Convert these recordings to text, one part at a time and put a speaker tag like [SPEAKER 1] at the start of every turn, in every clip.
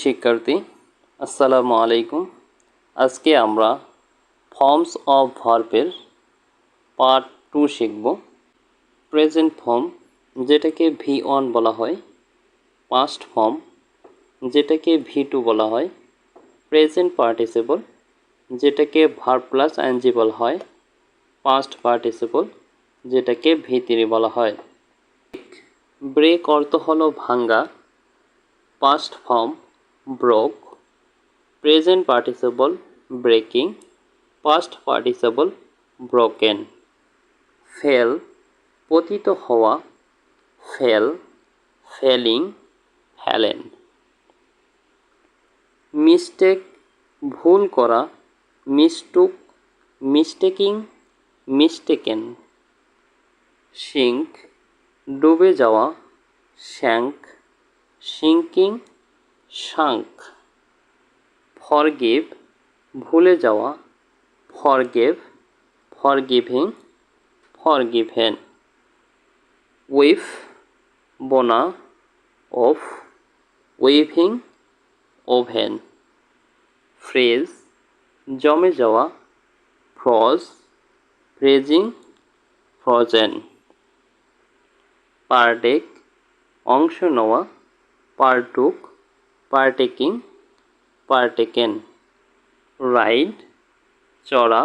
[SPEAKER 1] শিক্ষার্থী আসসালামু আলাইকুম। আজকে আমরা ফর্মস অফ ভার্বের পার্ট 2 শিখব। প্রেজেন্ট ফর্ম যেটাকে V1 বলা হয়, পাস্ট ফর্ম যেটাকে V2 বলা হয়, প্রেজেন্ট পার্টিসিপল যেটাকে ভার্ব প্লাস আইএনজি বলা হয়, পাস্ট পার্টিসিপল যেটাকে V3 বলা হয়। ব্রেক অর্থ হলো ভাঙ্গা, past form broke, present participle breaking, past participle broken. Fail পতিত হওয়া, ফেল, ফেলিং, ফেলেন। মিস্টেক ভুল করা, মিস্টুক, মিস্টেকিং, মিস্টেকেন। সিঙ্ক ডুবে যাওয়া, শ্যাঙ্ক, সিঙ্কিং, শাঙ্ক। ফরগিভ ভুলে যাওয়া, ফরগেভ, ফরগিভিং, ফরগিভেন। উইফ বোনা, অফ, উইভিং, ওভেন। ফ্রেজ জমে যাওয়া, ফ্রজ, ফ্রেজিং, ফ্রোজেন। পার্টেক অংশ নেওয়া, পার্টুক, পার্টেকিং, পার্টেকেন। রাইড চড়া,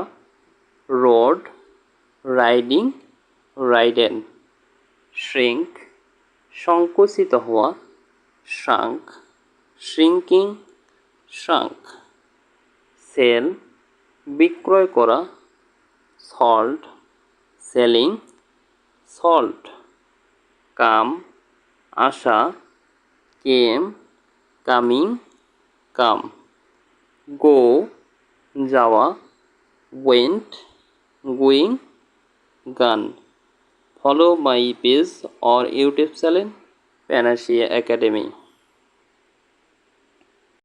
[SPEAKER 1] রোড, রাইডিং, রাইডেন। শ্রিঙ্ক সংকুচিত হওয়া, শ্রাঙ্ক, শ্রিঙ্কিং, শ্রাঙ্ক। সেল বিক্রয় করা, সল্ট, সেলিং, সল্ট। কাম আসা, কেম, কামিং, কাম। গো যাওয়া, ওয়েন্ট, গোয়িং, গান। Follow my page or YouTube channel Panacea Academy.